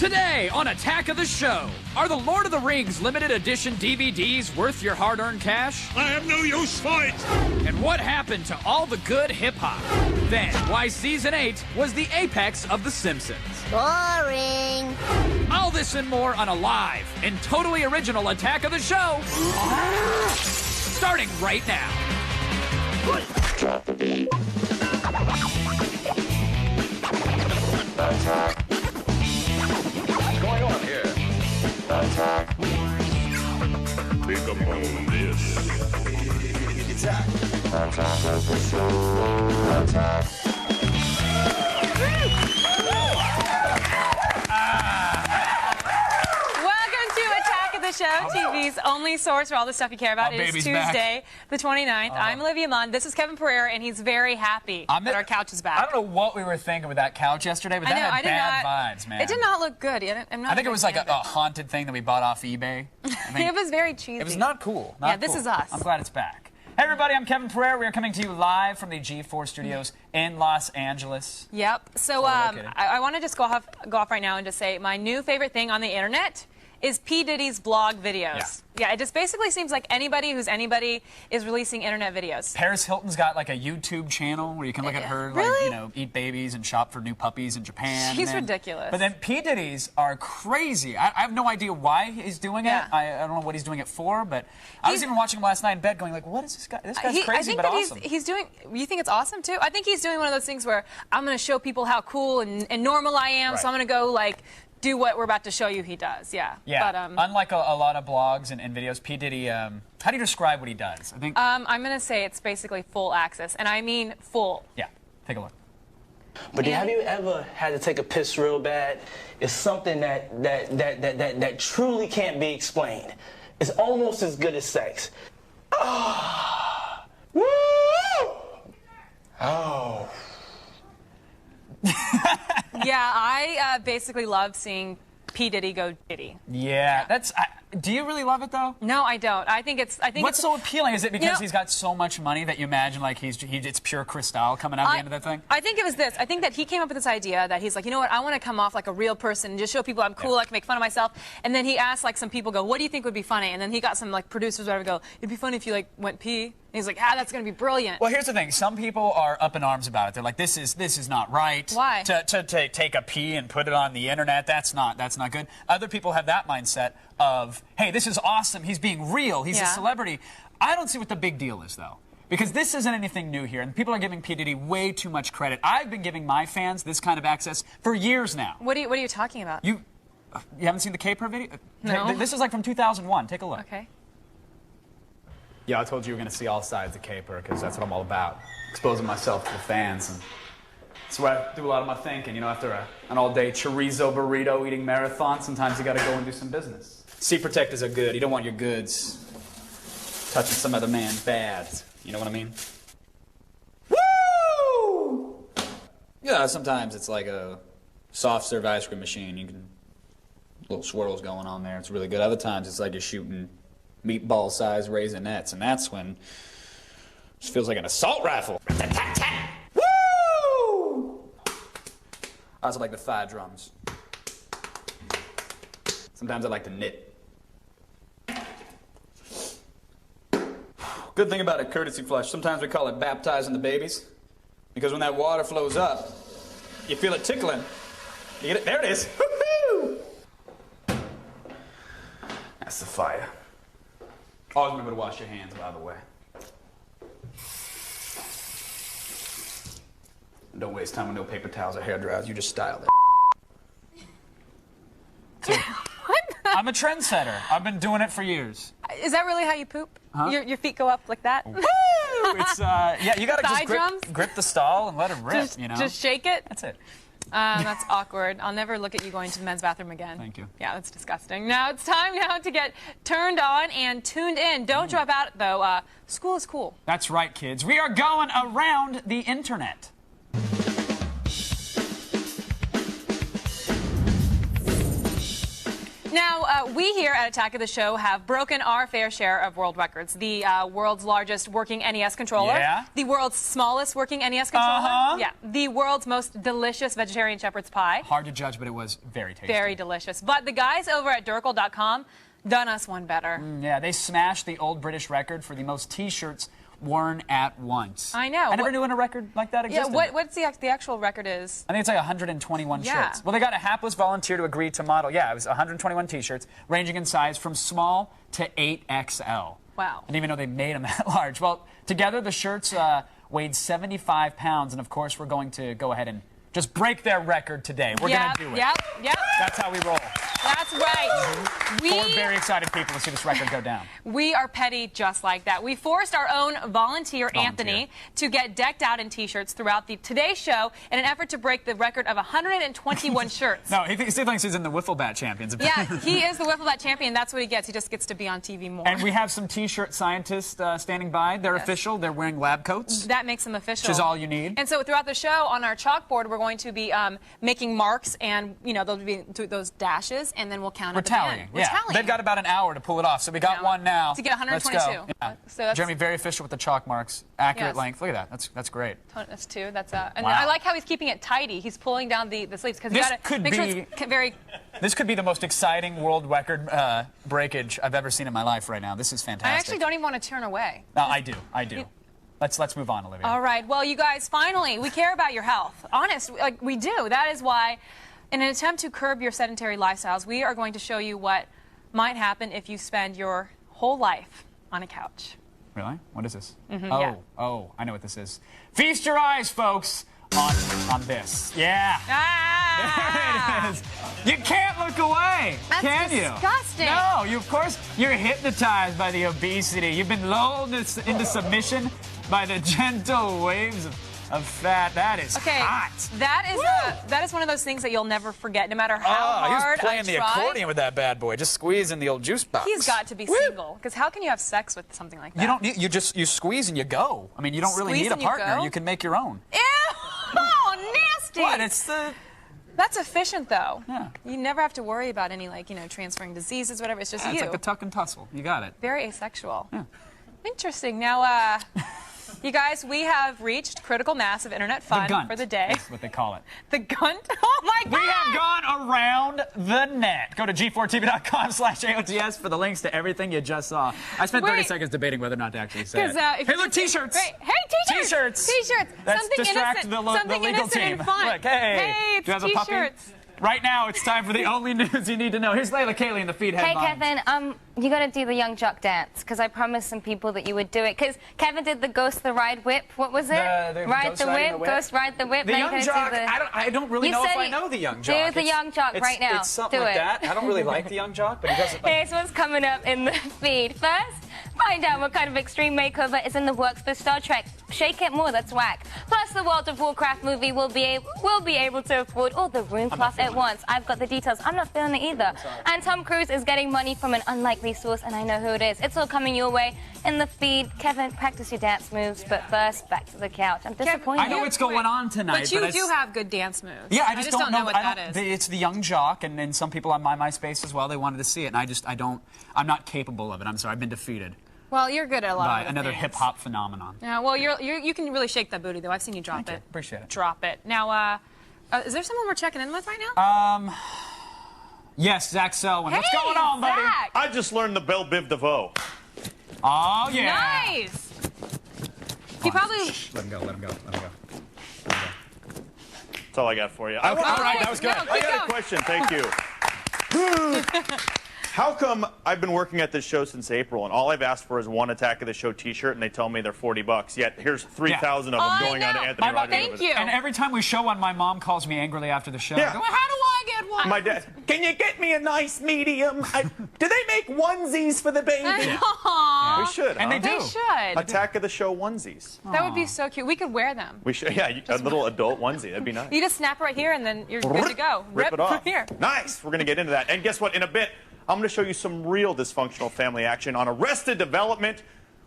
Today on Attack of the Show, are the Lord of the Rings limited edition DVDs worth your hard-earned cash? I have no use for it! And what happened to all the good hip-hop? Then, why Season 8 was the apex of The Simpsons? Boring. All this and more on a live and totally original Attack of the Show, starting right now. What's going on here? Think upon this. Show, TV's only source for all the stuff you care about. It is Tuesday, the 29th. I'm Olivia Munn. This is Kevin Pereira, and he's very happy that our couch is back. I don't know what we were thinking with that couch yesterday, but that had bad vibes, man. It did not look good. I think it was like a haunted thing that we bought off eBay. It was very cheesy. It was not cool. This is us. I'm glad it's back. Hey, everybody, I'm Kevin Pereira. We are coming to you live from the G4 studios in Los Angeles. Yep. So I want to just go off right now and just say my new favorite thing on the internet is P. Diddy's blog videos. Yeah, it just basically seems like anybody who's anybody is releasing internet videos. Paris Hilton's got like a YouTube channel where you can look at her, like, you know, eat babies and shop for new puppies in Japan. She's ridiculous. But then P. Diddy's are crazy. I have no idea why he's doing it. I don't know what he's doing it for, but I was even watching him last night in bed going like, what is this guy? This guy's crazy but awesome. He's doing, you think it's awesome too? I think he's doing one of those things where I'm going to show people how cool and normal I am, so I'm going to go like, do what we're about to show you he does, yeah. But, unlike a lot of blogs and videos, P. Diddy, how do you describe what he does? I think I'm going to say it's basically full access, and I mean full. Yeah, take a look. But have you ever had to take a piss real bad? It's something that truly can't be explained. It's almost as good as sex. Oh. Woo! Oh. Yeah, I basically love seeing P. Diddy go Diddy. Yeah, that's. Do you really love it though? No, I don't. I think what's so appealing? Is it because he's got so much money that you imagine like it's pure crystal coming out the end of that thing? I think it was this. I think that he came up with this idea that he's like, you know what? I want to come off like a real person and just show people I'm cool. I can make fun of myself. And then he asked like some people, go, what do you think would be funny? And then he got some like producers or whatever go, it'd be funny if you like went pee. And he's like, that's going to be brilliant. Well, here's the thing. Some people are up in arms about it. They're like, this is not right. Why? To take a pee and put it on the internet, that's not good. Other people have that mindset of, hey, this is awesome. He's being real. He's a celebrity. I don't see what the big deal is, though. Because this isn't anything new here, and people are giving P. Diddy way too much credit. I've been giving my fans this kind of access for years now. What are you talking about? You haven't seen the Caper video? No. This is like from 2001. Take a look. Okay. Yeah, I told you were going to see all sides of Caper, because that's what I'm all about. Exposing myself to the fans. And that's where I do a lot of my thinking. You know, after an all-day chorizo burrito eating marathon, sometimes you got to go and do some business. Sea protectors are good. You don't want your goods touching some other man bad. You know what I mean? Woo! Yeah, sometimes it's like a soft-serve ice cream machine. You can little swirls going on there. It's really good. Other times it's like you're shooting meatball-sized raisinets, and that's when it feels like an assault rifle. Woo! I also like the thigh drums. Sometimes I like to knit. Good thing about a courtesy flush, sometimes we call it baptizing the babies, because when that water flows up, you feel it tickling. You get it? There it is. Woo-hoo! That's the fire. Always remember to wash your hands, by the way. Don't waste time with no paper towels or hair dryers. You just style it. I'm a trendsetter. I've been doing it for years. Is that really how you poop? Huh? Your feet go up like that? Woo! It's yeah, you gotta just grip the stall and let it rip. You know, just shake it. That's it. That's awkward. I'll never look at you going to the men's bathroom again. Thank you. Yeah, that's disgusting. Now it's time to get turned on and tuned in. Don't drop out though. School is cool. That's right, kids. We are going around the internet. Now, we here at Attack of the Show have broken our fair share of world records. The world's largest working NES controller. Yeah. The world's smallest working NES controller. Yeah. The world's most delicious vegetarian shepherd's pie. Hard to judge, but it was very tasty. Very delicious. But the guys over at Durkle.com done us one better. Yeah, they smashed the old British record for the most T-shirts worn at once. I know. I never knew when a record like that existed. Yeah, what's the actual record is? I think it's like 121 Yeah. shirts. Well, they got a hapless volunteer to agree to model. Yeah, it was 121 T-shirts, ranging in size from small to 8XL. Wow. I didn't even know they made them that large. Well, together the shirts weighed 75 pounds, and of course we're going to go ahead and just break their record today. We're going to do it. Yep. That's how we roll. That's right. Four very excited people to see this record go down. We are petty just like that. We forced our own volunteer, Anthony, to get decked out in T-shirts throughout the Today Show in an effort to break the record of 121 shirts. No, he still thinks he's in the Wiffle Bat Champions. Yeah, he is the Wiffle Bat champion. That's what he gets. He just gets to be on TV more. And we have some T-shirt scientists standing by. They're official. They're wearing lab coats. That makes them official. Which is all you need. And so throughout the show, on our chalkboard, we're going to be making marks, and there'll be those dashes, and then we'll count We're at the end. tallying. We're Yeah. tallying. They've got about an hour to pull it off. So we got one now. To get 122. Let's go. Yeah. So that's, Jeremy, very official with the chalk marks. Accurate Yes. length. Look at that. That's great. That's two. That's and Wow. I like how he's keeping it tidy. He's pulling down the sleeves because you This got to could make sure be- it's very. This could be the most exciting world record breakage I've ever seen in my life right now. This is fantastic. I actually don't even want to turn away. No, I do. Let's move on, Olivia. All right. Well, you guys, finally, we care about your health. Honest, like we do. That is why, in an attempt to curb your sedentary lifestyles, we are going to show you what might happen if you spend your whole life on a couch. Really? What is this? yeah. Oh, I know what this is. Feast your eyes, folks, on this. Yeah. Ah! There it is. You can't look away, That's can you? disgusting. No, of course, you're hypnotized by the obesity. You've been lulled into submission by the gentle waves of fat. That is hot. That is one of those things that you'll never forget, no matter how hard I try. accordion with that bad boy, just squeezing the old juice box. He's got to be single, because how can you have sex with something like that? You don't need, you squeeze and you go. I mean, you don't really Squeeze need a and you partner. go? You can make your own. Ew! Oh, nasty! What? It's the... That's efficient, though. Yeah. You never have to worry about any, transferring diseases, whatever. It's just Yeah, you. it's like the tuck and tussle. You got it. Very asexual. Yeah. Interesting. Now, you guys, we have reached critical mass of internet fun the gunt for the day. That's what they call it. The gunt? Oh, my God! We have gone around the net. Go to g4tv.com/AOTS for the links to everything you just saw. I spent 30 Wait. seconds debating whether or not to actually say it. if Hey, you look, just- T-shirts. Right. Hey, T-shirts. T-shirts. T-shirts. Let's Something distract innocent. the Something legal innocent team. and fun. Look, hey, Hey, it's do you have a puppy? T-shirts. Right now, it's time for the only news you need to know. Here's Layla Kaylee in the feed Hey, headlines. Kevin, you got to do the young jock dance, because I promised some people that you would do it. Because Kevin did the ghost the ride whip. What was it? The ride ghost the riding whip, the whip? ghost ride the whip. The Now you young gotta do jock, the- I don't really You know if said I you- know the young do jock. the young jock It's- right now. It's something Do like it. that. I don't really like the young jock, but he doesn't. Like, Here's what's coming up in the feed. First, find out what kind of extreme makeover is in the works for Star Trek. Shake it more, that's whack. Plus, the World of Warcraft movie will be able to afford all the room plus at once. I've got the details. I'm not feeling it either. And Tom Cruise is getting money from an unlikely source, and I know who it is. It's all coming your way in the feed. Kevin, practice your dance moves, but first, back to the couch. I'm disappointed. I know what's going on tonight, But you it's- do have good dance moves. Yeah, I just don't know what that is. It's the young jock, and then some people on my MySpace as well. They wanted to see it, and I'm not capable of it. I'm sorry, I've been defeated Well, you're good at a lot by of other another things. hip hop phenomenon. Yeah, well, you can really shake that booty, though. I've seen you drop Thank you. it. Appreciate it. Drop it. Now, is there someone we're checking in with right now? Yes, Zach Selwyn. What's Hey, going on, buddy? Zach! I just learned the Belle Biv DeVoe. Oh yeah. Nice! He probably... Shh, let him go. Let him go. Let him go. That's all I got for you. Okay, all right, Okay, that was good. no, I keep got going. a question. Thank you. How come I've been working at this show since April, and all I've asked for is one Attack of the Show T-shirt, and they tell me they're $40. Yet here's 3,000 of them I going on to know. Anthony Rodriguez. Thank you. And every time we show one, my mom calls me angrily after the show. Yeah. I go, well, how do I get one? My dad, can you get me a nice medium? Do they make onesies for the baby? Aww. We should. And huh? they do. They should. Attack of the Show onesies. That would be so cute. We could wear them. We should. Yeah, a little adult onesie. That'd be nice. You just snap right here, and then you're good to go. Rip it off. here. Nice. We're going to get into that. And guess what? In a bit, I'm going to show you some real dysfunctional family action on Arrested Development.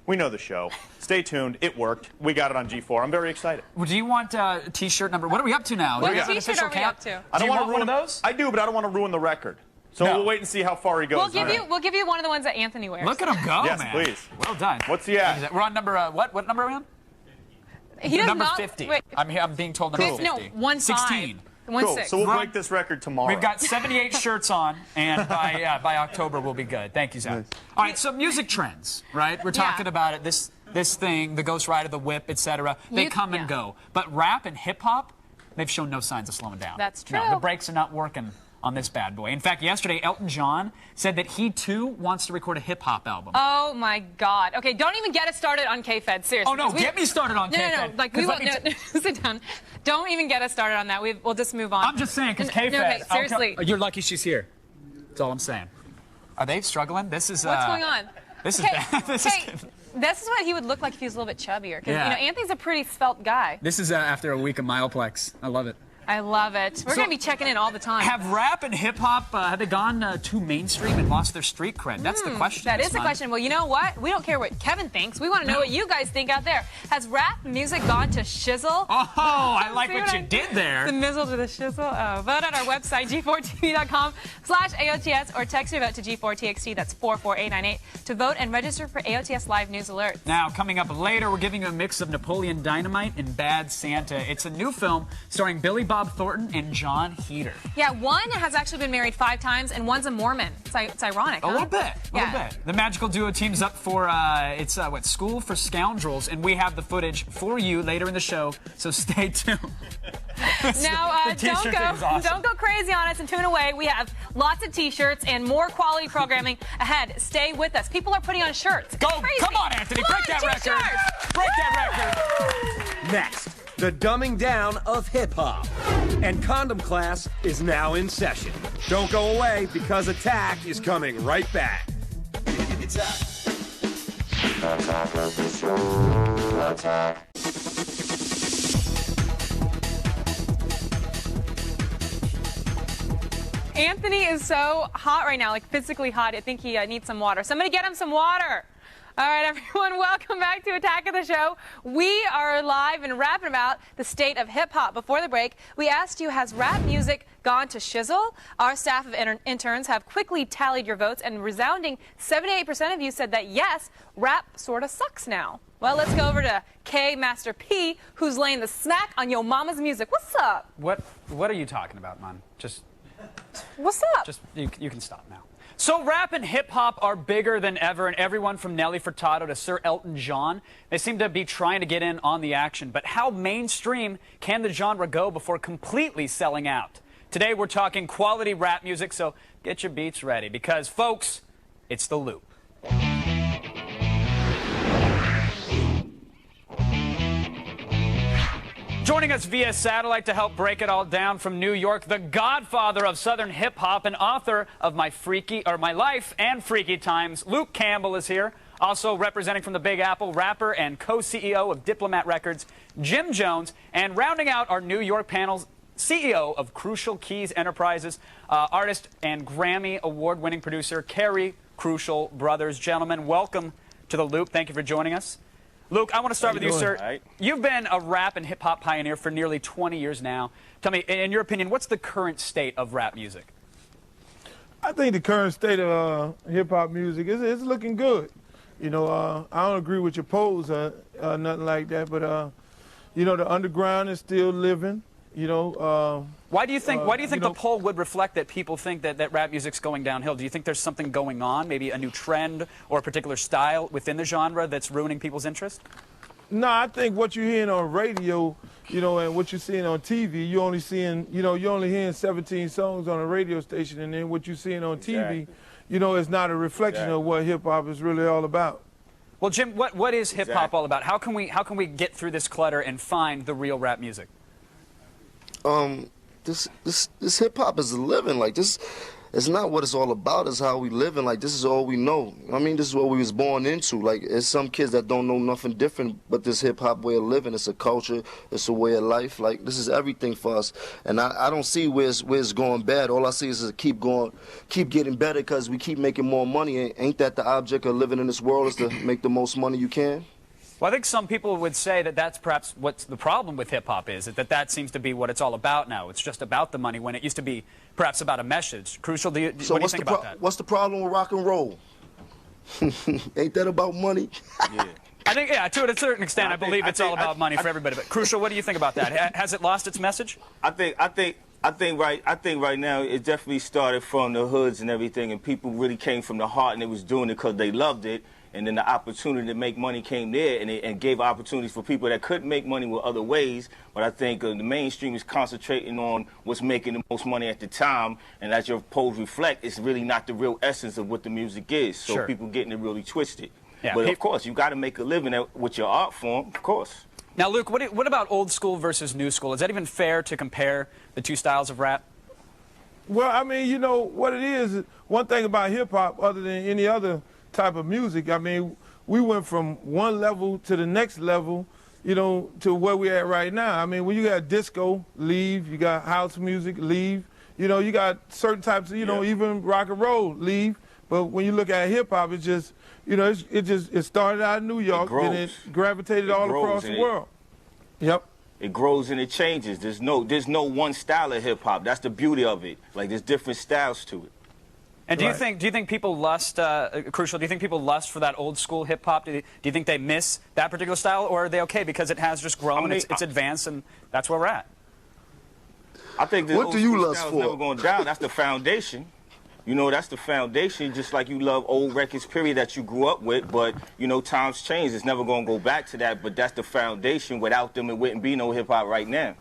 We know the show. Stay tuned. It worked. We got it on G4. I'm very excited. Well, do you want T-shirt number? What are we up to now? What Do we have an T-shirt official are we count? up to? I Do don't you want want one of those? I do, but I don't want to ruin the record. So No. we'll wait and see how far he goes. We'll give you one of the ones that Anthony wears. Look at him go, Yes, man. please. Well done. What's he at? We're on number, what number are we on? He does Number not, 50. Wait, I'm being told number 50. no, 1-5. 16. 1-6. Cool. So we'll break this record tomorrow. We've got 78 shirts on, and by October we'll be good. Thank you, Zach. All right, so music trends, right? We're talking about it. This thing, the Ghost Rider, the Whip, etc. They come and go. But rap and hip hop, they've shown no signs of slowing down. That's true. No, the brakes are not working on this bad boy. In fact, yesterday, Elton John said that he, too, wants to record a hip-hop album. Oh, my God. Okay, don't even get us started on K-Fed, seriously. Oh, no, get me started on K-Fed. No, like, we won't, sit down. Don't even get us started on that. We'll just move on. I'm just saying, because K-Fed... No, okay, seriously. You're lucky she's here. That's all I'm saying. Are they struggling? This is... What's going on? This is bad. This Yeah. you know, Anthony's a pretty svelte guy. This is after a week of Mileplex. I love it. I love it. We're going to be checking in all the time. Have rap and hip-hop, have they gone too mainstream and lost their street cred? That's the question. That this is the month. question. Well, you know what? We don't care what Kevin thinks. We want to know what you guys think out there. Has rap music gone to shizzle? Oh, I like See what you I did there. The mizzle to the shizzle. Oh, vote on our website, g4tv.com/AOTS, or text your vote to G4TXT. That's 44898 to vote and register for AOTS Live News Alerts. Now, coming up later, we're giving you a mix of Napoleon Dynamite and Bad Santa. It's a new film starring Billy Bob Thornton and John Heater. Yeah, one has actually been married 5 times, and one's a Mormon. It's ironic, A huh? little bit. The magical duo teams up for, School for Scoundrels, and we have the footage for you later in the show, so stay tuned. Now, The t-shirt thing is awesome. don't go crazy on us and tune away. We have lots of T-shirts and more quality programming ahead. Stay with us. People are putting on shirts. Go! Crazy. Come on, Anthony! Come Break on, that record! T-shirts. Break that record! Next, the dumbing down of hip-hop. And Condom Class is now in session. Don't go away, because Attack is coming right back. Anthony is so hot right now, like physically hot. I think he needs some water. Somebody get him some water. All right, everyone, welcome back to Attack of the Show. We are live and rapping about the state of hip-hop. Before the break, we asked you, has rap music gone to shizzle? Our staff of interns have quickly tallied your votes, and resounding 78% of you said that, yes, rap sort of sucks now. Well, let's go over to K Master P, who's laying the smack on Yo Mama's music. What's up? What are you talking about, man? What's up? You can stop now. So rap and hip-hop are bigger than ever, and everyone from Nelly Furtado to Sir Elton John, they seem to be trying to get in on the action. But how mainstream can the genre go before completely selling out? Today we're talking quality rap music, so get your beats ready, because, folks, it's The Loop. Joining us via satellite to help break it all down from New York, the godfather of Southern hip-hop and author of My Life and Freaky Times, Luke Campbell is here. Also representing from the Big Apple, rapper and co-CEO of Diplomat Records, Jim Jones. And rounding out our New York panels, CEO of Crucial Keys Enterprises, artist and Grammy award-winning producer, Carrie Crucial Brothers. Gentlemen, welcome to The Loop. Thank you for joining us. Luke, I want to start with you, sir. Right. You've been a rap and hip-hop pioneer for nearly 20 years now. Tell me, in your opinion, what's the current state of rap music? I think the current state of hip-hop music is looking good. You know, I don't agree with your polls, nothing like that, but, you know, the underground is still living, you know. Why do you think the poll would reflect that people think that rap music's going downhill? Do you think there's something going on, maybe a new trend or a particular style within the genre that's ruining people's interest? No, I think what you're hearing on radio, you know, and what you're seeing on TV, you're only hearing 17 songs on a radio station, and then what you're seeing on TV, you know, is not a reflection of what hip-hop is really all about. Well, Jim, what is hip-hop all about? How can we get through this clutter and find the real rap music? This hip hop is a living. Like, this is not what it's all about. It's how we living. Like, this is all we know. I mean, this is what we was born into. Like, it's some kids that don't know nothing different but this hip hop way of living. It's a culture. It's a way of life. Like, this is everything for us. And I don't see where it's going bad. All I see is to keep getting better, because we keep making more money. Ain't that the object of living in this world, is to make the most money you can? Well, I think some people would say that that's perhaps what's the problem with hip-hop is, that seems to be what it's all about now. It's just about the money when it used to be perhaps about a message. Crucial, what do you think about that? What's the problem with rock and roll? Ain't that about money? Yeah. I think, yeah, to a certain extent, I believe it's all about money for everybody. But Crucial, what do you think about that? Has it lost its message? I think right now it definitely started from the hoods and everything, and people really came from the heart and they was doing it because they loved it. And then the opportunity to make money came there, and gave opportunities for people that couldn't make money with other ways. But I think the mainstream is concentrating on what's making the most money at the time, and as your polls reflect, it's really not the real essence of what the music is. So Sure. people getting it really twisted. Yeah, but of course, you got to make a living with your art form, of course. Now, Luke, what about old school versus new school? Is that even fair to compare the two styles of rap? Well, I mean, you know, what it is, one thing about hip-hop, other than any other type of music, I mean, we went from one level to the next level, you know, to where we're at right now. I mean, when you got disco, leave. You got house music, leave. You know, you got certain types of, you know, even rock and roll, leave. But when you look at hip-hop, it's just, you know, it started out in New York, and it gravitated all across the world. Yep. It grows and it changes. There's no one style of hip-hop. That's the beauty of it. Like, there's different styles to it. And do you think people lust, Crucial, do you think people lust for that old school hip hop? Do you think they miss that particular style, or are they okay because it has just grown, it's advanced, and that's where we're at? I think the What do you lust for? never going down. That's the foundation. You know, that's the foundation, just like you love old records, period, that you grew up with. But, you know, times change. It's never going to go back to that, but that's the foundation. Without them, it wouldn't be no hip-hop right now.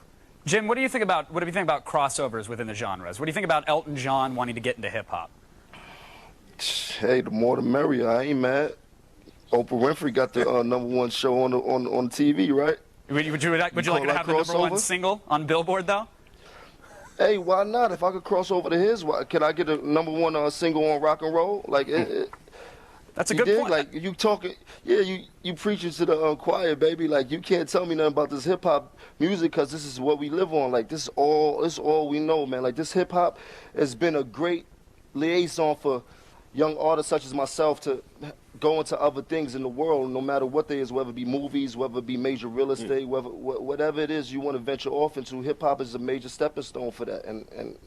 Jim, what do you think about crossovers within the genres? What do you think about Elton John wanting to get into hip-hop? Hey, the more the merrier. I ain't mad. Oprah Winfrey got the #1 show on TV, right? Would you like to have the #1 single on Billboard, though? Hey, why not? If I could cross over to his, can I get a #1 single on rock and roll? Like, that's a good point. Like, you talking, yeah, you preaching to the choir, baby. Like, you can't tell me nothing about this hip hop music because this is what we live on. Like, this is all we know, man. Like, this hip hop has been a great liaison for young artists such as myself to go into other things in the world, no matter what they is, whether it be movies, whether it be major real estate, whatever it is you want to venture off into. Hip hop is a major stepping stone for that, and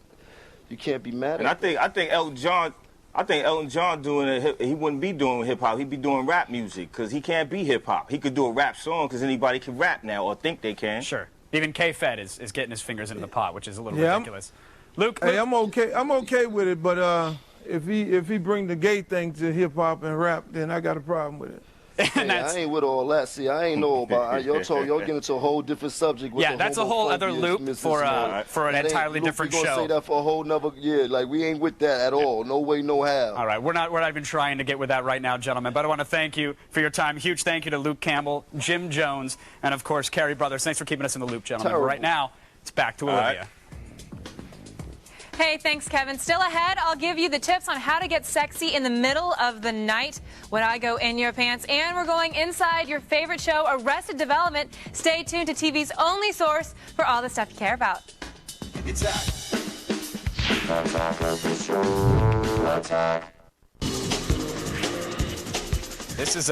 you can't be mad at it. I think Elton John doing it, he wouldn't be doing hip hop. He'd be doing rap music because he can't be hip hop. He could do a rap song because anybody can rap now or think they can. Sure. Even K-Fed is getting his fingers into the pot, which is a little ridiculous. Luke, hey, I'm okay with it, but if he bring the gay thing to hip hop and rap, then I got a problem with it. Hey, I ain't with all that. See, I ain't know about y'all getting into a whole different subject. With yeah, that's a whole other loop for an entirely different show. We're gonna say that for a whole nother Like, we ain't with that at all. No way, no how. All right, we're not even trying to get with that right now, gentlemen. But I want to thank you for your time. Huge thank you to Luke Campbell, Jim Jones, and of course Carey Brothers. Thanks for keeping us in the loop, gentlemen. But right now, it's back to Olivia. Right. Hey, thanks, Kevin. Still ahead, I'll give you the tips on how to get sexy in the middle of the night when I go in your pants. And we're going inside your favorite show, Arrested Development. Stay tuned to TV's only source for all the stuff you care about. It's This is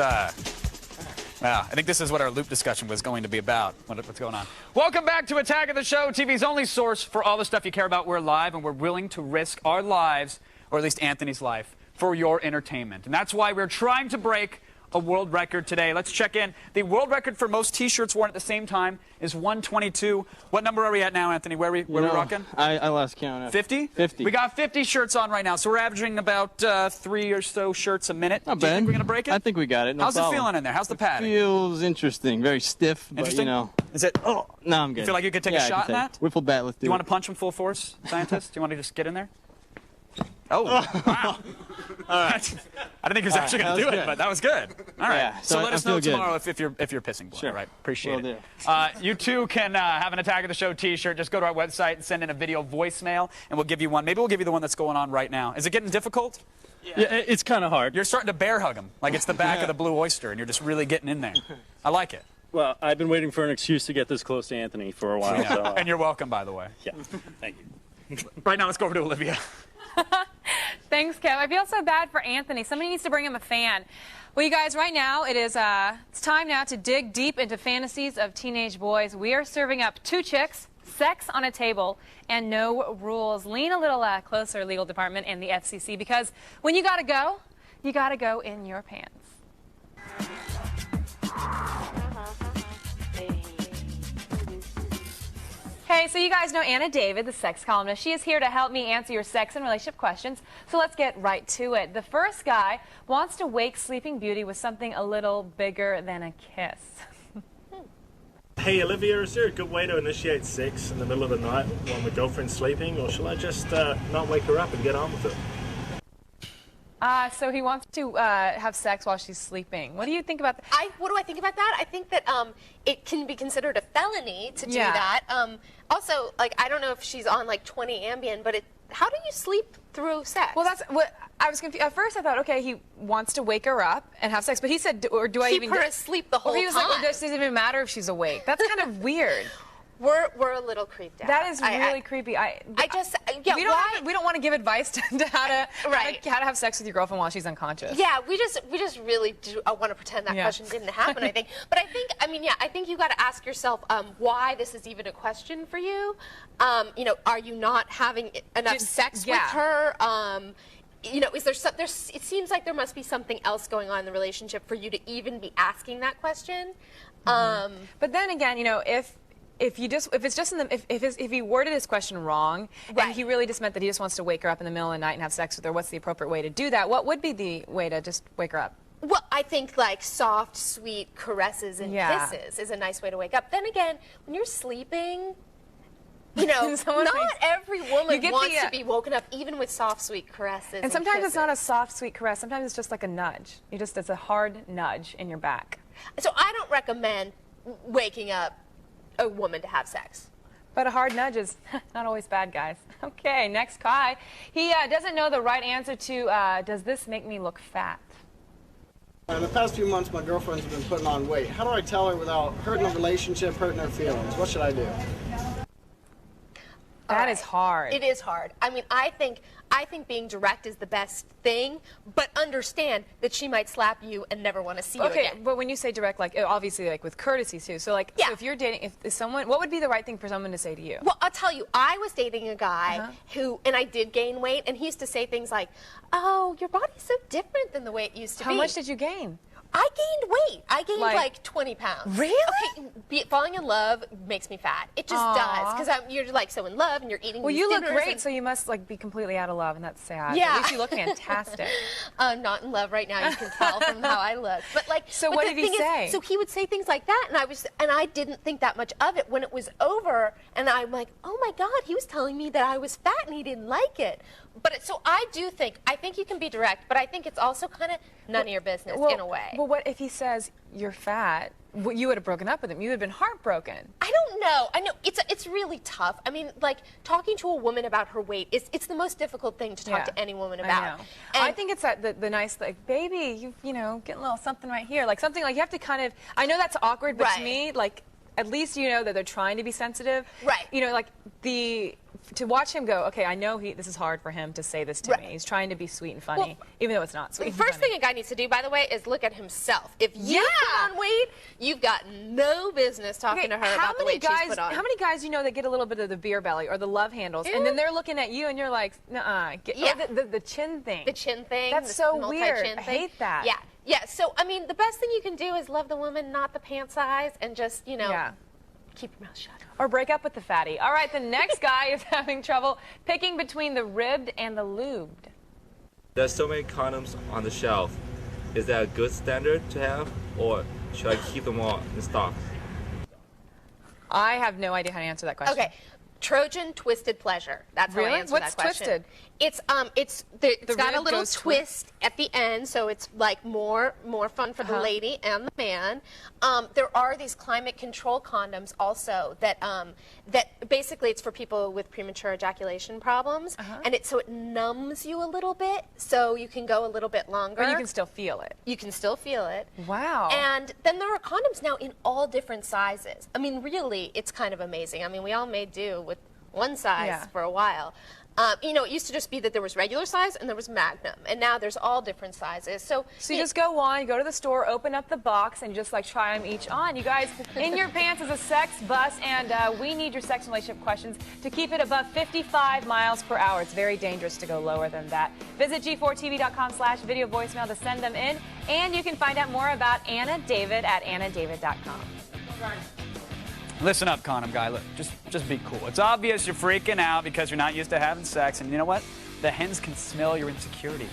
Wow, I think this is what our loop discussion was going to be about. What's going on? Welcome back to Attack of the Show, TV's only source for all the stuff you care about. We're live, and we're willing to risk our lives, or at least Anthony's life, for your entertainment. And that's why we're trying to break a world record today. Let's check in. The world record for most T-shirts worn at the same time is 122. What number are we at now, Anthony? Where are we rocking? I lost count. 50? 50. We got 50 shirts on right now, so we're averaging about 3 or so shirts a minute. Not Do you bad. think we're going to break it? I think we got it. No How's problem. it feeling in there? How's the padding? Feels interesting. Very stiff, but Interesting? you know. Is it? Oh, no, I'm good. You feel like you could take a shot in that? Whipple bat, let's do you it. want to punch him full force, scientist? Do you want to just get in there? Oh, wow. All right. I didn't think he was actually going to do it, but that was good. All right. Yeah, so let us know tomorrow if you're pissing blood. Sure. All right. Appreciate Will it. You too can have an Attack of the Show T-shirt. Just go to our website and send in a video voicemail, and we'll give you one. Maybe we'll give you the one that's going on right now. Is it getting difficult? Yeah, it's kind of hard. You're starting to bear hug him like it's the back of the Blue Oyster, and you're just really getting in there. I like it. Well, I've been waiting for an excuse to get this close to Anthony for a while. Yeah. So, and you're welcome, by the way. Yeah. Thank you. Right now, let's go over to Olivia. Thanks, Kev. I feel so bad for Anthony. Somebody needs to bring him a fan. Well, you guys, right now it's time now to dig deep into fantasies of teenage boys. We are serving up 2 chicks, sex on a table, and no rules. Lean a little closer, legal department and the FCC, because when you gotta go in your pants. Hey, so you guys know Anna David, the sex columnist. She is here to help me answer your sex and relationship questions. So let's get right to it. The first guy wants to wake Sleeping Beauty with something a little bigger than a kiss. Hey Olivia, is there a good way to initiate sex in the middle of the night while my girlfriend's sleeping, or shall I just not wake her up and get on with it? So he wants to have sex while she's sleeping. What do you think about that? What do I think about that? I think that it can be considered a felony to do that. Also, like, I don't know if she's on like 20 Ambien, but how do you sleep through sex? Well, that's what I was confused. At first, I thought, okay, he wants to wake her up and have sex, but he said, or do I even keep her asleep the whole time? He was like, well, it doesn't even matter if she's awake. That's kind of weird. We're a little creeped out. That is really creepy. We don't want to give advice to how to have sex with your girlfriend while she's unconscious. Yeah, we just really do want to pretend that question didn't happen. I think, but I think you got to ask yourself why this is even a question for you. You know, are you not having enough sex with her? You know, is there it seems like there must be something else going on in the relationship for you to even be asking that question. But then again, you know, if he worded his question wrong, and he really just meant that he just wants to wake her up in the middle of the night and have sex with her, what's the appropriate way to do that? What would be the way to just wake her up? Well, I think like soft, sweet caresses and kisses is a nice way to wake up. Then again, when you're sleeping, you know, not every woman wants to be woken up, even with soft, sweet caresses. And sometimes it's not a soft, sweet caress. Sometimes it's just like a nudge. It's a hard nudge in your back. So I don't recommend waking up a woman to have sex. But a hard nudge is not always bad, guys. Okay, next guy. He doesn't know the right answer to, does this make me look fat? In the past few months, my girlfriend's been putting on weight. How do I tell her without hurting the relationship, hurting her feelings? What should I do? That is hard. It is hard. I mean, I think being direct is the best thing, but understand that she might slap you and never want to see you again. Okay, but when you say direct, like obviously like with courtesy too. So like, so if you're dating, if someone, what would be the right thing for someone to say to you? Well, I'll tell you, I was dating a guy who, and I did gain weight, and he used to say things like, "Oh, your body's so different than the way it used to be." How much did you gain? I gained weight. I gained like 20 pounds. Really? Okay, falling in love makes me fat. It just does, because you're like so in love and you're eating. Well, these you look dinners great, so you must like be completely out of love, and that's sad. Yeah. At least you look fantastic. I'm not in love right now. You can tell from how I look. But like, so what did he say? So he would say things like that, and I didn't think that much of it. When it was over, and I'm like, oh my God, he was telling me that I was fat and he didn't like it. But so I think you can be direct, but I think it's also kind of none of your business in a way. Well, what if he says you're fat? Well, you would have broken up with him. You would have been heartbroken. I don't know. I know it's really tough. I mean, like talking to a woman about her weight it's the most difficult thing to talk to any woman about. I know. And I think it's that the nice like, baby, you know, get a little something right here, like something like you have to kind of. I know that's awkward, but to me, like at least you know that they're trying to be sensitive. Right. You know, like to watch him go, okay, I know this is hard for him to say this to me. He's trying to be sweet and funny, even though it's not sweet. The first thing a guy needs to do, by the way, is look at himself. If you put on weight, you've got no business talking to her about the weight she's put on. How many guys you know that get a little bit of the beer belly or the love handles, and then they're looking at you and you're like, nuh-uh. The chin thing. The chin thing. That's so weird. I hate that. Yeah. Yeah. So, I mean, the best thing you can do is love the woman, not the pant size, and just, you know, keep your mouth shut. Or break up with the fatty. All right, the next guy is having trouble picking between the ribbed and the lubed. There's so many condoms on the shelf. Is that a good standard to have, or should I keep them all in stock? I have no idea how to answer that question. Okay. Trojan twisted pleasure. That's how I answer that question. What's twisted? It's got a little twist at the end, so it's like more fun for the lady and the man. There are these climate control condoms also that basically it's for people with premature ejaculation problems, and so it numbs you a little bit, so you can go a little bit longer. But you can still feel it. You can still feel it. Wow. And then there are condoms now in all different sizes. I mean, really, it's kind of amazing. I mean, we all made do with one size for a while. You know, it used to just be that there was regular size and there was Magnum, and now there's all different sizes. So you just go on, go to the store, open up the box, and just like try them each on. You guys, In Your Pants is a sex bus, and we need your sex and relationship questions to keep it above 55 miles per hour. It's very dangerous to go lower than that. Visit g4tv.com/video voicemail to send them in, and you can find out more about Anna David at annadavid.com. Listen up, condom guy. Look, just be cool. It's obvious you're freaking out because you're not used to having sex, and you know what? The hens can smell your insecurity.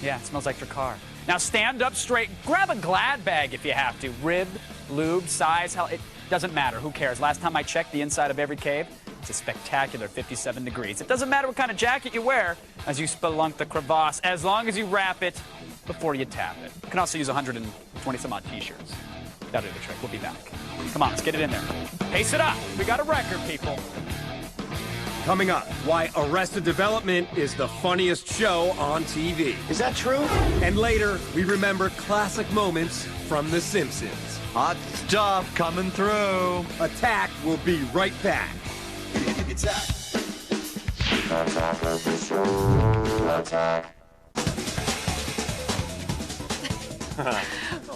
Yeah, it smells like your car. Now stand up straight. Grab a Glad bag if you have to. Rib, lube, size, hell, it doesn't matter. Who cares? Last time I checked the inside of every cave, it's a spectacular 57 degrees. It doesn't matter what kind of jacket you wear as you spelunk the crevasse, as long as you wrap it before you tap it. You can also use 120 some odd t-shirts. That'll do the trick. We'll be back. Come on, let's get it in there. Pace it up. We got a record, people. Coming up, why Arrested Development is the funniest show on TV. Is that true? And later, we remember classic moments from The Simpsons. Hot stuff coming through. Attack will be right back. Attack.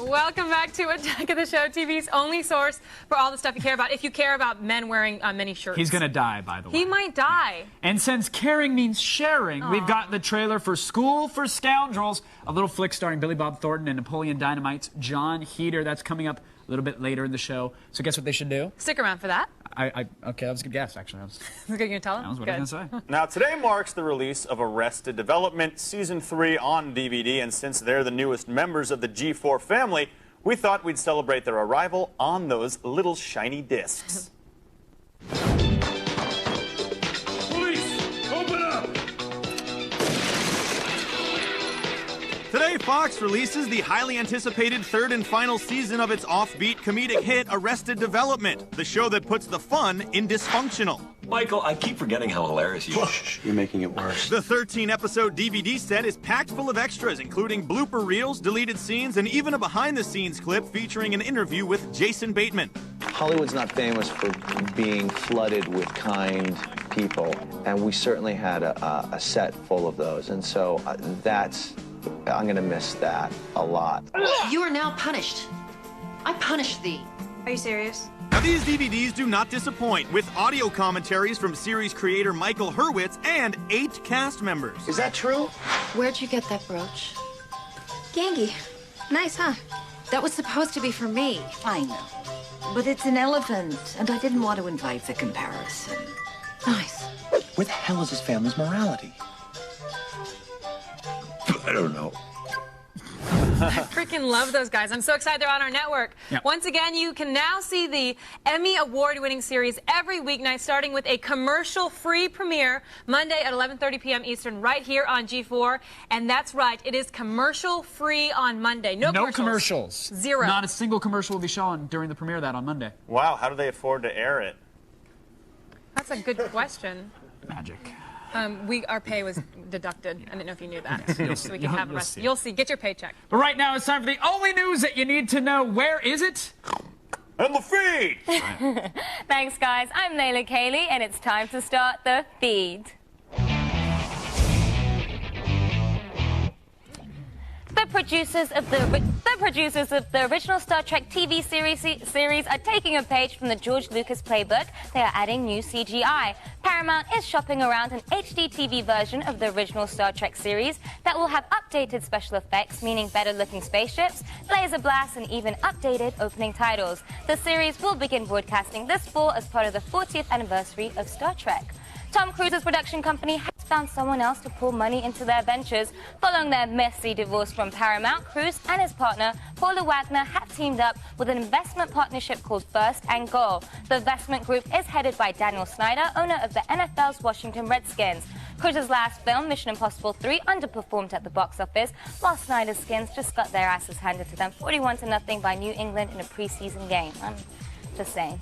Welcome back to Attack of the Show, TV's only source for all the stuff you care about. If you care about men wearing many shirts. He's going to die, by the way. He might die. And since caring means sharing, we've got the trailer for School for Scoundrels, a little flick starring Billy Bob Thornton and Napoleon Dynamite's John Heder. That's coming up a little bit later in the show. So guess what they should do? Stick around for that. Okay, that was a good guess, actually. You're going to tell him? That was what I was going to say. Now, today marks the release of Arrested Development Season 3 on DVD, and since they're the newest members of the G4 family, we thought we'd celebrate their arrival on those little shiny discs. Police, open up! Today, Fox releases the highly anticipated third and final season of its offbeat comedic hit, Arrested Development, the show that puts the fun in dysfunctional. Michael, I keep forgetting how hilarious you are. You're making it worse. The 13-episode DVD set is packed full of extras, including blooper reels, deleted scenes, and even a behind-the-scenes clip featuring an interview with Jason Bateman. Hollywood's not famous for being flooded with kind people, and we certainly had a set full of those, and so I'm going to miss that a lot. You are now punished. I punished thee. Are you serious? Now, these DVDs do not disappoint, with audio commentaries from series creator Michael Hurwitz and 8 cast members. Is that true? Where'd you get that brooch? Gangy. Nice, huh? That was supposed to be for me. I know. But it's an elephant, and I didn't want to invite the comparison. Nice. Where the hell is his family's morality? I don't know. I freaking love those guys. I'm so excited they're on our network. Yep. Once again, you can now see the Emmy Award-winning series every weeknight, starting with a commercial-free premiere Monday at 11:30 p.m. Eastern, right here on G4. And that's right, it is commercial-free on Monday. No commercials. Zero. Not a single commercial will be shown during the premiere of that on Monday. Wow, how do they afford to air it? That's a good question. Magic. Our pay was deducted. I didn't know if you knew that. Yes, So we can have the rest. You'll see. Get your paycheck. But right now, it's time for the only news that you need to know. Where is it? On the feed! Thanks, guys. I'm Layla Kaylee, and it's time to start the feed. The producers of the original Star Trek TV series are taking a page from the George Lucas playbook. They are adding new CGI. Paramount is shopping around an HD TV version of the original Star Trek series that will have updated special effects, meaning better-looking spaceships, laser blasts, and even updated opening titles. The series will begin broadcasting this fall as part of the 40th anniversary of Star Trek. Tom Cruise's production company has found someone else to pull money into their ventures. Following their messy divorce from Paramount, Cruise and his partner, Paula Wagner, have teamed up with an investment partnership called First and Goal. The investment group is headed by Daniel Snyder, owner of the NFL's Washington Redskins. Cruise's last film, Mission Impossible 3, underperformed at the box office, while Snyder's Skins just got their asses handed to them 41-0 by New England in a preseason game. Just saying.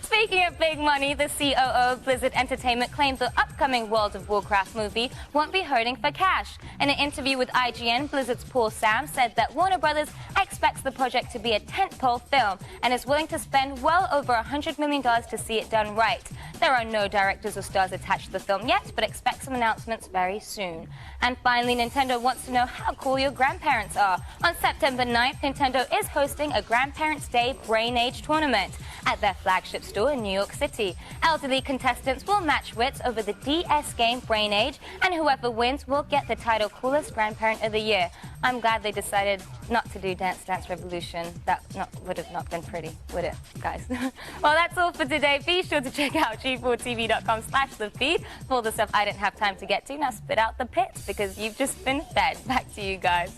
Speaking of big money, the COO of Blizzard Entertainment claimed the upcoming World of Warcraft movie won't be hurting for cash. In an interview with IGN, Blizzard's Paul Sam said that Warner Brothers expects the project to be a tentpole film and is willing to spend well over $100 million to see it done right. There are no directors or stars attached to the film yet, but expect some announcements very soon. And finally, Nintendo wants to know how cool your grandparents are. On September 9th, Nintendo is hosting a Grandparents' Day Brain Age tournament at their flagship store in New York City. Elderly contestants will match wits over the DS game Brain Age, and whoever wins will get the title Coolest Grandparent of the Year. I'm glad they decided not to do Dance Dance Revolution. That would have not been pretty, would it, guys? Well, that's all for today. Be sure to check out g4tv.com/thefeed for all the stuff I didn't have time to get to. Now spit out the pits, because you've just been fed. Back to you guys.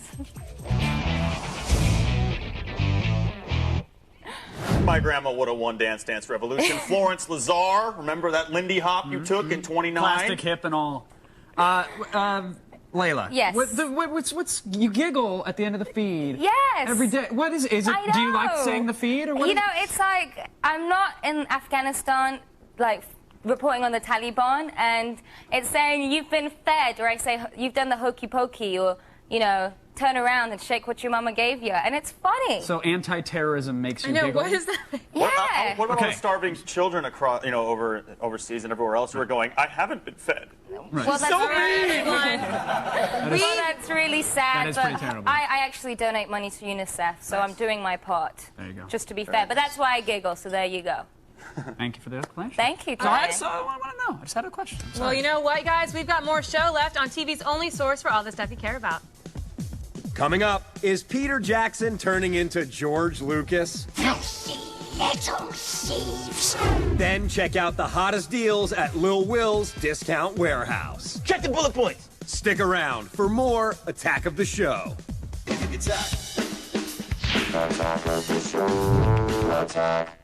My grandma would have won Dance Dance Revolution. Florence Lazar, remember that Lindy Hop you took in 29? Plastic hip and all. Layla. Yes. What's you giggle at the end of the feed? Yes. Every day. What is it? Do you like saying the feed or what? You know, it's like I'm not in Afghanistan, like reporting on the Taliban, and it's saying you've been fed, or I say you've done the hokey pokey, or you know, turn around and shake what your mama gave you, and it's funny. So anti-terrorism makes you giggle? What is that? Yeah. What about all the starving children across, overseas and everywhere else who are going, I haven't been fed? Right. Well, that's So really mean. that's really sad. That is but pretty terrible. I actually donate money to UNICEF, so I'm doing my part. There you go. Just to be fair, but that's why I giggle. So there you go. Thank you for the explanation. Thank you. So I want to know. I just had a question. Well, you know what, guys? We've got more show left on TV's only source for all the stuff you care about. Coming up, is Peter Jackson turning into George Lucas? Filthy little thieves. Then check out the hottest deals at Lil Will's Discount Warehouse. Check the bullet points. Stick around for more Attack of the Show. Attack of the Show. Attack.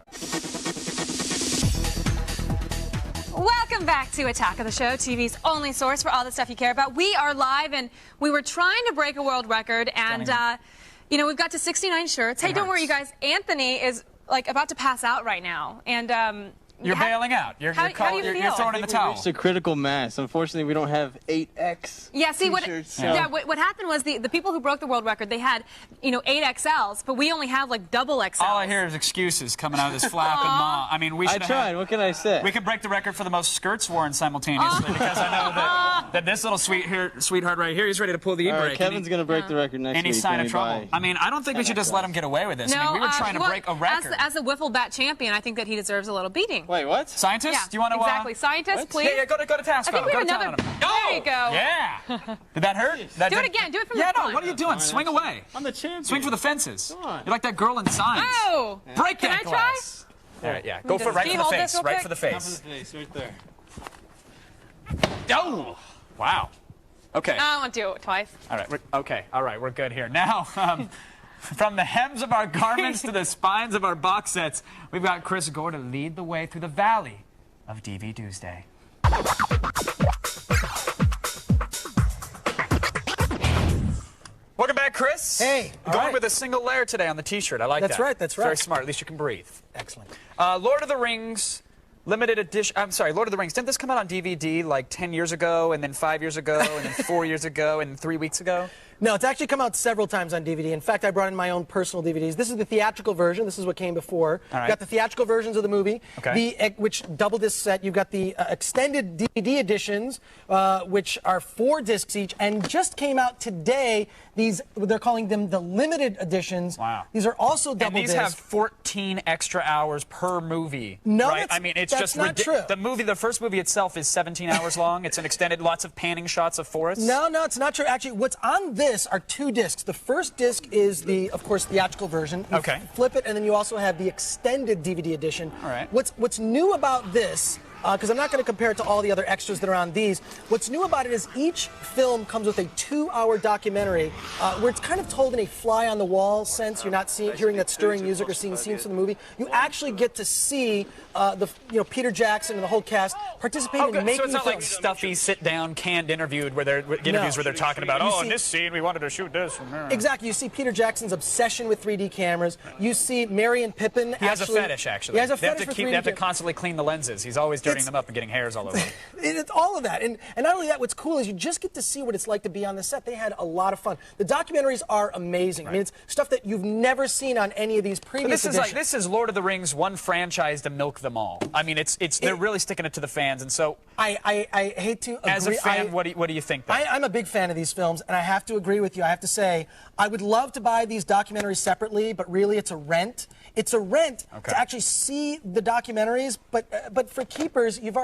Welcome back to Attack of the Show, TV's only source for all the stuff you care about. We are live, and we were trying to break a world record, and, we've got to 69 shirts. Hey, don't worry, you guys. Anthony is, about to pass out right now, and, You're bailing out. You're how do you feel? You're throwing in the towel. It's a critical mass. Unfortunately, we don't have 8X. Yeah, see, what happened was the people who broke the world record, they had, 8XLs, but we only have, double XLs. All I hear is excuses coming out of this flap and maw. I mean, I tried. What can I say? We could break the record for the most skirts worn simultaneously because I know that this little sweetheart right here, he's ready to pull the e-brake. Kevin's going to break the record next week. Any sign of trouble? I mean, I don't think we should just let him get away with this. No, I mean, we were trying to break a record. As a wiffle bat champion, I think that he deserves a little beating. Wait, what? Scientist? Yeah, do you want to? Exactly. Scientist, please. Yeah, go to task. I think we have another. There you go. Yeah. Did that hurt? Do it again. Do it from the front. Yeah, no. What are you doing? Swing away. I'm the champion. Swing for the fences. Come on. You're like that girl in Signs. Oh. Break Can that I glass. All right, yeah. Go for right for the face. Right for the face. Right there. Oh. Wow. Okay. I won't do it twice. All right. Okay. All right. We're good here. Now, from the hems of our garments to the spines of our box sets, we've got Chris Gore to lead the way through the valley of DV Tuesday. Welcome back, Chris. Hey. Going with a single layer today on the T-shirt. I like that. That's right. That's right. Very smart. At least you can breathe. Excellent. Lord of the Rings. Limited edition. I'm sorry, Lord of the Rings. Didn't this come out on DVD like 10 years ago, and then 5 years ago, and then 4 years ago, and 3 weeks ago? No, it's actually come out several times on DVD. In fact, I brought in my own personal DVDs. This is the theatrical version. This is what came before. All right. You've got the theatrical versions of the movie, which double disc set. You've got the extended DVD editions, which are 4 discs each, and just came out today. These, they're calling them the limited editions. Wow. These are also double disc. And these have 14 extra hours per movie. No, right? I mean, it's that's just not true. The first movie itself is 17 hours long. It's an extended, lots of panning shots of forests. No, it's not true. Actually, what's on this are 2 discs. The first disc is the, of course, theatrical version. You flip it, and then you also have the extended DVD edition. All right. What's new about this because I'm not going to compare it to all the other extras that are on these. What's new about it is each film comes with a 2-hour documentary where it's kind of told in a fly-on-the-wall sense. You're not hearing that stirring music or seeing scenes from the movie. You actually get to see Peter Jackson and the whole cast participate in making so it's not the like stuffy, sit-down, canned interviews where they're talking about, in this scene we wanted to shoot this. Exactly. You see Peter Jackson's obsession with 3D cameras. You see Mary and Pippin. He has a fetish, actually. He has a fetish for 3D They have to constantly clean the lenses. He's always dirtying them up and getting hairs all over them. It's all of that. And not only that, what's cool is you just get to see what it's like to be on the set. They had a lot of fun. The documentaries are amazing. Right. I mean, it's stuff that you've never seen on any of these previous editions. This is Lord of the Rings, one franchise to milk them all. I mean, they're really sticking it to the fans, and so I hate to agree. As a fan, what do you think? I'm a big fan of these films, and I have to agree with you. I have to say, I would love to buy these documentaries separately, but really it's a rent. It's a rent to actually see the documentaries, but for keepers, you've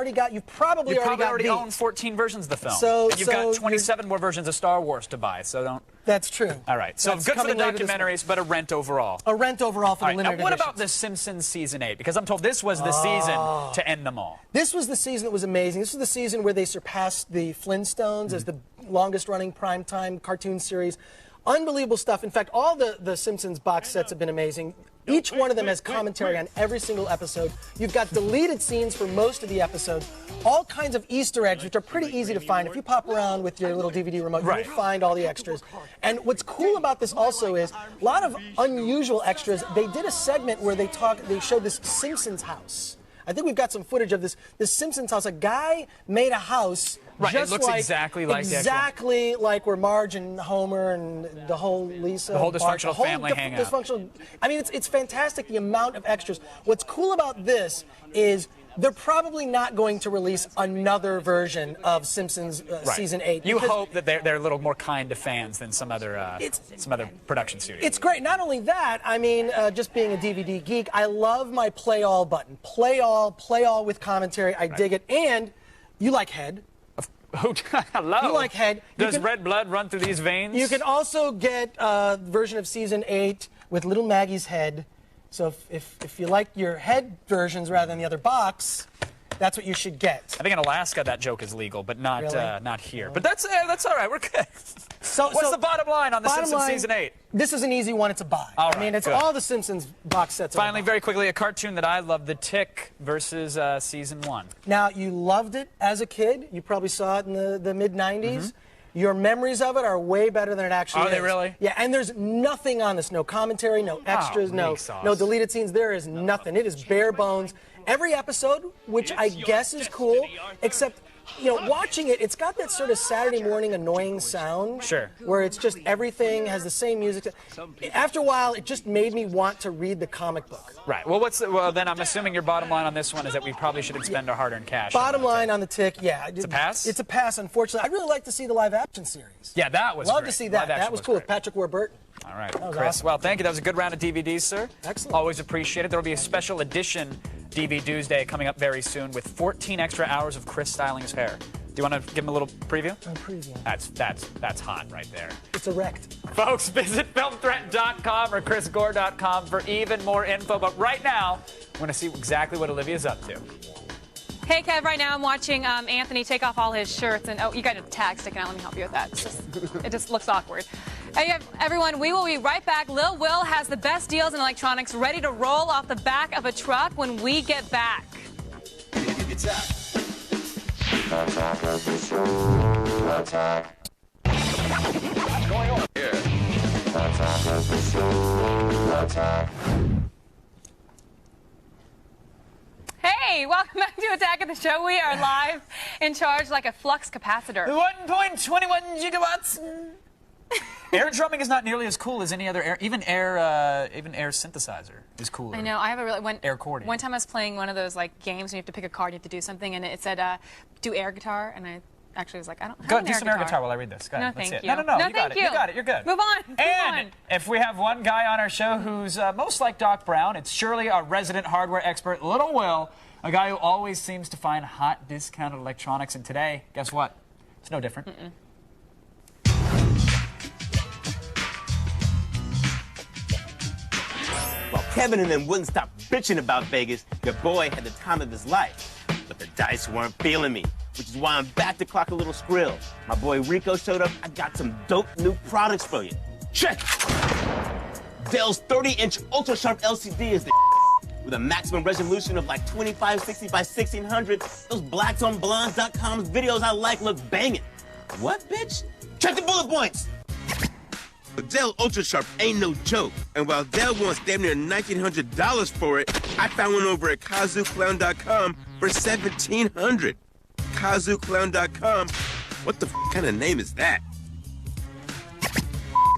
probably already own 14 versions of the film. So and you've got 27 more versions of Star Wars to buy. So don't. That's true. All right. So good for the documentaries, but a rent overall. A rent overall for the limited editions. Now, what editions. about The Simpsons season 8? Because I'm told this was the season to end them all. This was the season that was amazing. This was the season where they surpassed the Flintstones as the longest-running primetime cartoon series. Unbelievable stuff. In fact, all the Simpsons box sets have been amazing. Each one of them has commentary on every single episode. You've got deleted scenes for most of the episodes. All kinds of Easter eggs, which are pretty easy to find. If you pop around with your little DVD remote, you'll find all the extras. And what's cool about this also is a lot of unusual extras. They did a segment where they showed this Simpsons house. I think we've got some footage of this Simpsons house. A guy made a house. Right, just it looks exactly like where Marge and Homer and the whole Lisa, the whole dysfunctional family hang out. I mean, it's fantastic the amount of extras. What's cool about this is they're probably not going to release another version of Simpsons season 8. You hope that they're a little more kind to fans than some other production studio. It's great. Not only that, I mean, just being a DVD geek, I love my play all button. Play all with commentary. I dig it. And you like Head. Hello. You like Head. Does red blood run through these veins? You can also get a version of season 8 with little Maggie's head. So if you like your Head versions rather than the other box, that's what you should get. I think in Alaska that joke is legal, but not not here. But that's all right. We're good. So what's the bottom line on The Simpsons season 8? This is an easy one. It's a buy. All right, I mean, it's all the Simpsons box sets. Finally, very quickly, a cartoon that I love, The Tick versus season 1. Now, you loved it as a kid. You probably saw it in the mid-'90s. Your memories of it are way better than it actually is. Are they really? Yeah, and there's nothing on this. No commentary, no extras, no deleted scenes. There is nothing. It is bare bones. Every episode, which I guess is cool, except, watching it, it's got that sort of Saturday morning annoying sound. Sure. Where it's just everything has the same music. After a while, it just made me want to read the comic book. Right. Well, then I'm assuming your bottom line on this one is that we probably shouldn't spend our hard-earned cash. Bottom line on The Tick, yeah. It's a pass? It's a pass, unfortunately. I'd really like to see the live-action series. Yeah, that was Love great. to see that. That was cool with Patrick Warburton. All right, Chris. Awesome. Well, thank you. That was a good round of DVDs, sir. Excellent. Always appreciate it. There will be a special edition DVD Tuesday coming up very soon with 14 extra hours of Chris styling his hair. Do you want to give him a little preview? A preview. That's hot right there. It's erect. Folks, visit filmthreat.com or chrisgore.com for even more info. But right now, I want to see exactly what Olivia's up to. Hey, Kev, right now I'm watching Anthony take off all his shirts. And, you got a tag sticking out. Let me help you with that. It just looks awkward. Hey, everyone, we will be right back. Lil Will has the best deals in electronics ready to roll off the back of a truck when we get back. Attack of the show. Attack. What's going on here? Attack of the show. Attack. Hey, welcome back to Attack of the Show. We are live in charge like a flux capacitor. 1.21 gigawatts. Air drumming is not nearly as cool as any other air. Even air synthesizer is cooler. I know. I have a really air accordion. One time I was playing one of those games and you have to pick a card, you have to do something, and it said do air guitar, and I actually was like, I don't have an do some air guitar while I read this. Go ahead. No, Let's thank see you. it. No, you got it. You got it. You're good. Move on. And if we have one guy on our show who's most like Doc Brown, it's surely our resident hardware expert, Little Will, a guy who always seems to find hot discounted electronics. And today, guess what? It's no different. While Kevin and them wouldn't stop bitching about Vegas, your boy had the time of his life. But the dice weren't feeling me, which is why I'm back to clock a little skrill. My boy Rico showed up. I got some dope new products for you. Check! Dell's 30-inch ultra-sharp LCD is the with a maximum resolution of like 2560 by 1600. Those blacksonblondes.com videos I like look banging. What, bitch? Check the bullet points! The Dell Ultra Sharp ain't no joke. And while Dell wants damn near $1,900 for it, I found one over at KazuClown.com for $1,700. KazuClown.com? What the kind of name is that?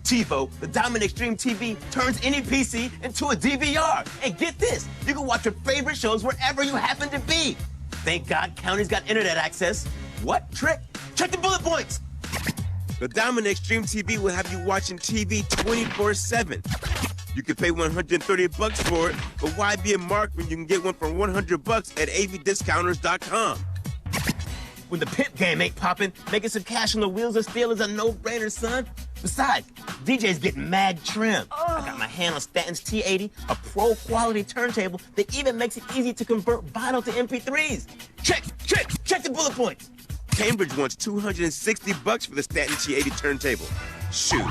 TiVo, the Diamond Extreme TV, turns any PC into a DVR. And get this, you can watch your favorite shows wherever you happen to be. Thank God County's got internet access. What trick? Check the bullet points. The Diamond Extreme TV will have you watching TV 24/7. You can pay $130 for it, but why be a mark when you can get one for $100 at avdiscounters.com? When the pimp game ain't popping, making some cash on the wheels of steel is a no-brainer, son. Besides, DJ's getting mad trim. I got my hand on Stanton's T80, a pro-quality turntable that even makes it easy to convert vinyl to MP3s. Check the bullet points. Cambridge wants $260 for the Stanton T80 turntable. Shoot,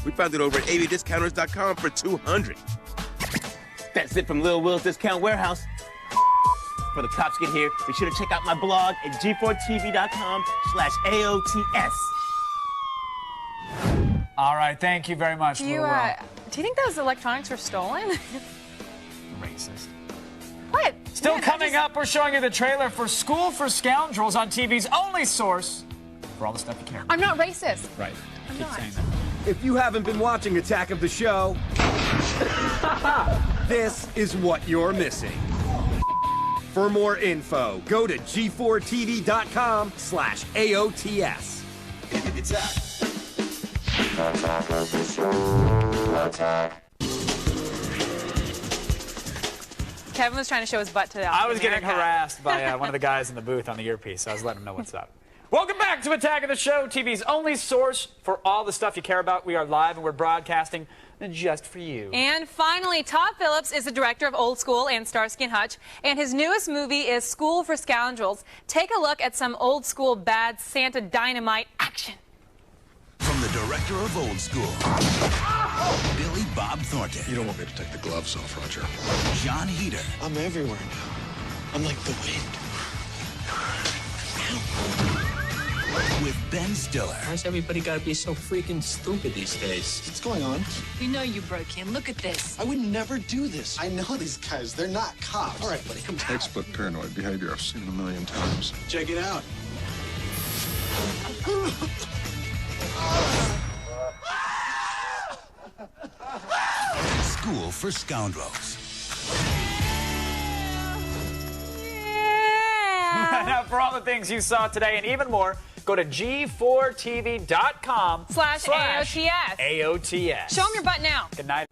we found it over at avdiscounters.com for $200. That's it from Lil Will's Discount Warehouse. Before the cops get here, be sure to check out my blog at g4tv.com/AOTS. All right, thank you very much, Do you think those electronics were stolen? Racist. What? Still coming up, we're showing you the trailer for School for Scoundrels on TV's only source for all the stuff you care about. I'm not racist. Right. I'm Keep not. saying that. If you haven't been watching Attack of the Show, this is what you're missing. For more info, go to g4tv.com/AOTS. Attack of the Show. Attack. Kevin was trying to show his butt to I was getting harassed by one of the guys in the booth on the earpiece, so I was letting him know what's up. Welcome back to Attack of the Show, TV's only source for all the stuff you care about. We are live and we're broadcasting just for you. And finally, Todd Phillips is the director of Old School and Starsky & Hutch, and his newest movie is School for Scoundrels. Take a look at some old school bad Santa dynamite action. From the director of Old School, Billy Bob Thornton. You don't want me to take the gloves off, Roger. John Heater. I'm everywhere now. I'm like the wind. With Ben Stiller. Why's everybody gotta be so freaking stupid these days? What's going on? We know you broke him. Look at this. I would never do this. I know these guys. They're not cops. All right, buddy, come on. Textbook paranoid behavior. I've seen it a million times. Check it out. School for Scoundrels. Now, for all the things you saw today and even more, go to g4tv.com/AOTS. Show him your butt now. Good night.